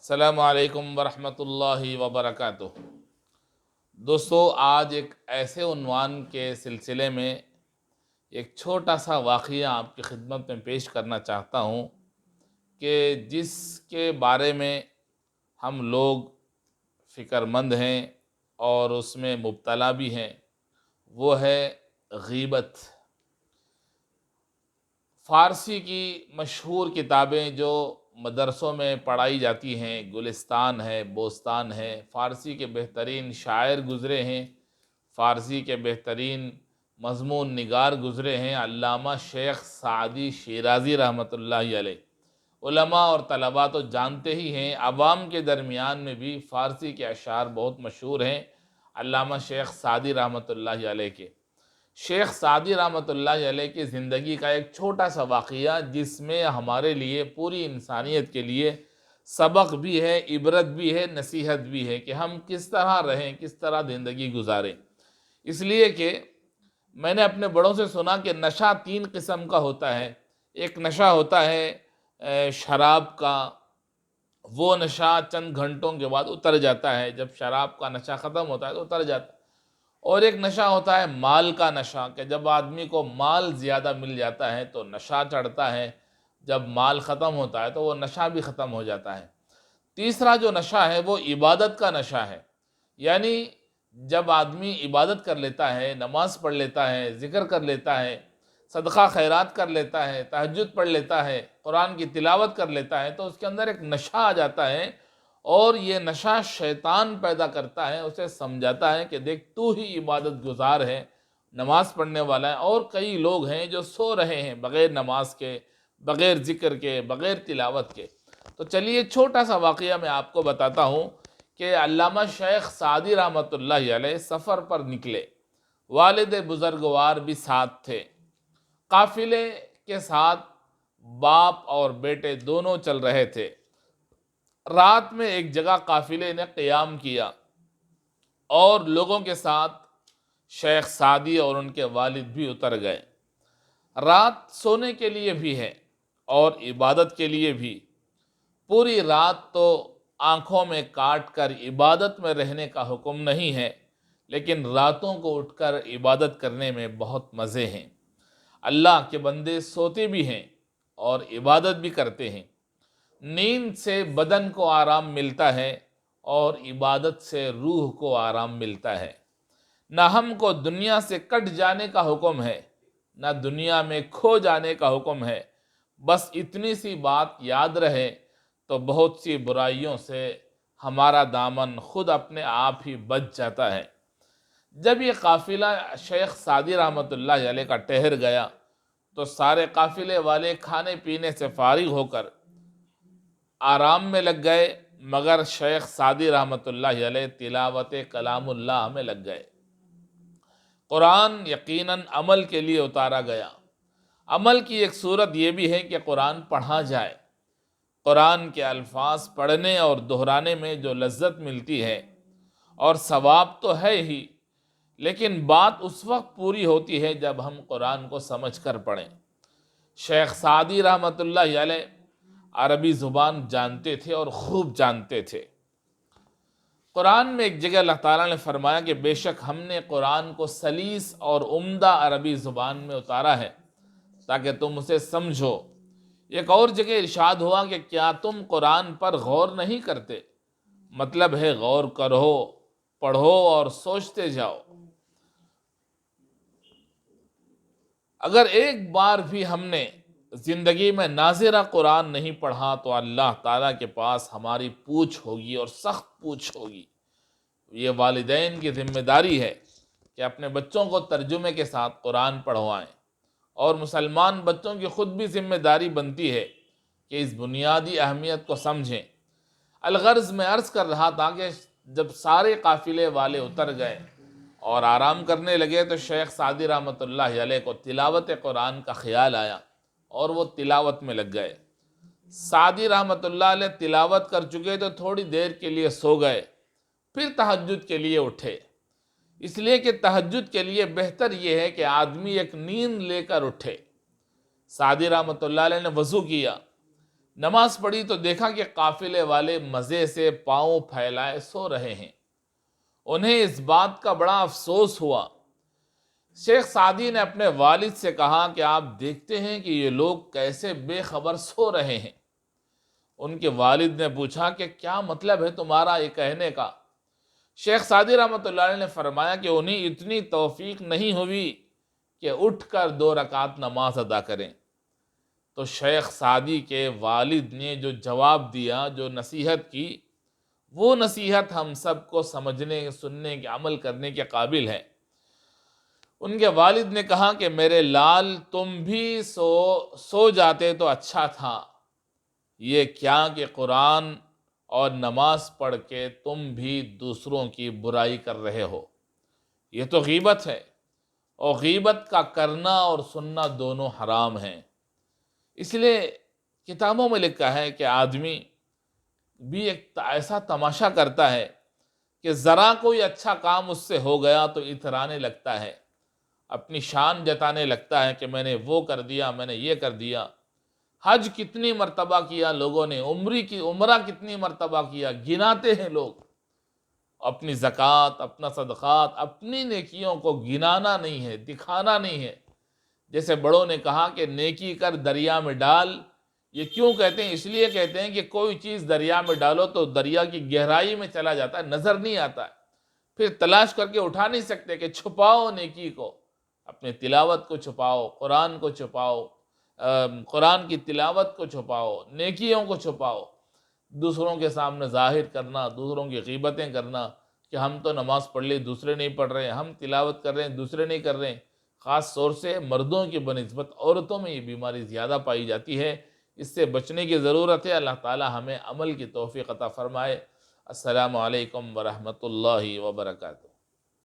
السلام علیکم ورحمۃ اللہ وبرکاتہ۔ دوستو، آج ایک ایسے عنوان کے سلسلے میں ایک چھوٹا سا واقعہ آپ کی خدمت میں پیش کرنا چاہتا ہوں کہ جس کے بارے میں ہم لوگ فکر مند ہیں اور اس میں مبتلا بھی ہیں، وہ ہے غیبت۔ فارسی کی مشہور کتابیں جو مدرسوں میں پڑھائی جاتی ہیں، گلستان ہے، بوستان ہے، فارسی کے بہترین شاعر گزرے ہیں، فارسی کے بہترین مضمون نگار گزرے ہیں، علامہ شیخ سعدی شیرازی رحمۃ اللہ علیہ۔ علماء اور طلباء تو جانتے ہی ہیں، عوام کے درمیان میں بھی فارسی کے اشعار بہت مشہور ہیں علامہ شیخ سعدی رحمۃ اللہ علیہ کے۔ شیخ سعدی رحمۃ اللہ علیہ کی زندگی کا ایک چھوٹا سا واقعہ جس میں ہمارے لیے، پوری انسانیت کے لیے سبق بھی ہے، عبرت بھی ہے، نصیحت بھی ہے کہ ہم کس طرح رہیں، کس طرح زندگی گزاریں۔ اس لیے کہ میں نے اپنے بڑوں سے سنا کہ نشہ 3 قسم کا ہوتا ہے۔ ایک نشہ ہوتا ہے شراب کا، وہ نشہ چند گھنٹوں کے بعد اتر جاتا ہے، جب شراب کا نشہ ختم ہوتا ہے تو اتر جاتا ہے۔ اور ایک نشہ ہوتا ہے مال کا نشہ، کہ جب آدمی کو مال زیادہ مل جاتا ہے تو نشہ چڑھتا ہے، جب مال ختم ہوتا ہے تو وہ نشہ بھی ختم ہو جاتا ہے۔ تیسرا جو نشہ ہے وہ عبادت کا نشہ ہے، یعنی جب آدمی عبادت کر لیتا ہے، نماز پڑھ لیتا ہے، ذکر کر لیتا ہے، صدقہ خیرات کر لیتا ہے، تہجد پڑھ لیتا ہے، قرآن کی تلاوت کر لیتا ہے، تو اس کے اندر ایک نشہ آ جاتا ہے، اور یہ نشہ شیطان پیدا کرتا ہے، اسے سمجھاتا ہے کہ دیکھ تو ہی عبادت گزار ہے، نماز پڑھنے والا ہے، اور کئی لوگ ہیں جو سو رہے ہیں بغیر نماز کے، بغیر ذکر کے، بغیر تلاوت کے۔ تو چلیے چھوٹا سا واقعہ میں آپ کو بتاتا ہوں کہ علامہ شیخ سعدی رحمۃ اللہ علیہ سفر پر نکلے، والد بزرگوار بھی ساتھ تھے، قافلے کے ساتھ باپ اور بیٹے دونوں چل رہے تھے۔ رات میں ایک جگہ قافلے نے قیام کیا اور لوگوں کے ساتھ شیخ سعدی اور ان کے والد بھی اتر گئے۔ رات سونے کے لیے بھی ہے اور عبادت کے لیے بھی۔ پوری رات تو آنکھوں میں کاٹ کر عبادت میں رہنے کا حکم نہیں ہے، لیکن راتوں کو اٹھ کر عبادت کرنے میں بہت مزے ہیں۔ اللہ کے بندے سوتے بھی ہیں اور عبادت بھی کرتے ہیں۔ نیند سے بدن کو آرام ملتا ہے اور عبادت سے روح کو آرام ملتا ہے۔ نہ ہم کو دنیا سے کٹ جانے کا حکم ہے، نہ دنیا میں کھو جانے کا حکم ہے۔ بس اتنی سی بات یاد رہے تو بہت سی برائیوں سے ہمارا دامن خود اپنے آپ ہی بچ جاتا ہے۔ جب یہ قافلہ شیخ سعدی رحمۃ اللہ علیہ کا ٹھہر گیا تو سارے قافلے والے کھانے پینے سے فارغ ہو کر آرام میں لگ گئے، مگر شیخ سعدی رحمۃ اللہ علیہ تلاوت کلام اللہ میں لگ گئے۔ قرآن یقیناً عمل کے لیے اتارا گیا۔ عمل کی ایک صورت یہ بھی ہے کہ قرآن پڑھا جائے۔ قرآن کے الفاظ پڑھنے اور دہرانے میں جو لذت ملتی ہے اور ثواب تو ہے ہی، لیکن بات اس وقت پوری ہوتی ہے جب ہم قرآن کو سمجھ کر پڑھیں۔ شیخ سعدی رحمۃ اللہ علیہ عربی زبان جانتے تھے اور خوب جانتے تھے۔ قرآن میں ایک جگہ اللہ تعالیٰ نے فرمایا کہ بے شک ہم نے قرآن کو سلیس اور عمدہ عربی زبان میں اتارا ہے تاکہ تم اسے سمجھو۔ ایک اور جگہ ارشاد ہوا کہ کیا تم قرآن پر غور نہیں کرتے؟ مطلب ہے غور کرو، پڑھو اور سوچتے جاؤ۔ اگر ایک بار بھی ہم نے زندگی میں ناظرہ قرآن نہیں پڑھا تو اللہ تعالیٰ کے پاس ہماری پوچھ ہوگی، اور سخت پوچھ ہوگی۔ یہ والدین کی ذمہ داری ہے کہ اپنے بچوں کو ترجمے کے ساتھ قرآن پڑھوائیں، اور مسلمان بچوں کی خود بھی ذمہ داری بنتی ہے کہ اس بنیادی اہمیت کو سمجھیں۔ الغرض میں عرض کر رہا تھا کہ جب سارے قافلے والے اتر گئے اور آرام کرنے لگے تو شیخ سعدی رحمۃ اللہ علیہ کو تلاوت قرآن کا خیال آیا اور وہ تلاوت میں لگ گئے۔ سعدی رحمۃ اللہ علیہ تلاوت کر چکے تو تھوڑی دیر کے لیے سو گئے، پھر تہجد کے لیے اٹھے۔ اس لیے کہ تہجد کے لیے بہتر یہ ہے کہ آدمی ایک نیند لے کر اٹھے۔ سعدی رحمۃ اللہ علیہ نے وضو کیا، نماز پڑھی تو دیکھا کہ قافلے والے مزے سے پاؤں پھیلائے سو رہے ہیں۔ انہیں اس بات کا بڑا افسوس ہوا۔ شیخ سعدی نے اپنے والد سے کہا کہ آپ دیکھتے ہیں کہ یہ لوگ کیسے بے خبر سو رہے ہیں۔ ان کے والد نے پوچھا کہ کیا مطلب ہے تمہارا یہ کہنے کا؟ شیخ سعدی رحمۃ اللہ علیہ نے فرمایا کہ انہیں اتنی توفیق نہیں ہوئی کہ اٹھ کر 2 رکعت نماز ادا کریں۔ تو شیخ سعدی کے والد نے جو جواب دیا، جو نصیحت کی، وہ نصیحت ہم سب کو سمجھنے، سننے کے، عمل کرنے کے قابل ہے۔ ان کے والد نے کہا کہ میرے لال، تم بھی سو جاتے تو اچھا تھا، یہ کیا کہ قرآن اور نماز پڑھ کے تم بھی دوسروں کی برائی کر رہے ہو، یہ تو غیبت ہے، اور غیبت کا کرنا اور سننا دونوں حرام ہیں۔ اس لیے کتابوں میں لکھا ہے کہ آدمی بھی ایک ایسا تماشا کرتا ہے کہ ذرا کوئی اچھا کام اس سے ہو گیا تو اترانے لگتا ہے، اپنی شان جتانے لگتا ہے کہ میں نے وہ کر دیا، میں نے یہ کر دیا۔ حج کتنی مرتبہ کیا لوگوں نے، عمرہ کتنی مرتبہ کیا، گناتے ہیں لوگ۔ اپنی زکوٰۃ، اپنا صدقات، اپنی نیکیوں کو گنانا نہیں ہے، دکھانا نہیں ہے۔ جیسے بڑوں نے کہا کہ نیکی کر دریا میں ڈال، یہ کیوں کہتے ہیں؟ اس لیے کہتے ہیں کہ کوئی چیز دریا میں ڈالو تو دریا کی گہرائی میں چلا جاتا ہے، نظر نہیں آتا ہے، پھر تلاش کر کے اٹھا نہیں سکتے، کہ چھپاؤ نیکی کو، اپنے تلاوت کو چھپاؤ، قرآن کو چھپاؤ، قرآن کی تلاوت کو چھپاؤ، نیکیوں کو چھپاؤ۔ دوسروں کے سامنے ظاہر کرنا، دوسروں کی غیبتیں کرنا کہ ہم تو نماز پڑھ لی، دوسرے نہیں پڑھ رہے ہیں، ہم تلاوت کر رہے ہیں، دوسرے نہیں کر رہے ہیں، خاص طور سے مردوں کی بنسبت عورتوں میں یہ بیماری زیادہ پائی جاتی ہے۔ اس سے بچنے کی ضرورت ہے۔ اللہ تعالی ہمیں عمل کی توفیق عطا فرمائے۔ السلام علیکم ورحمۃ اللہ وبرکاتہ۔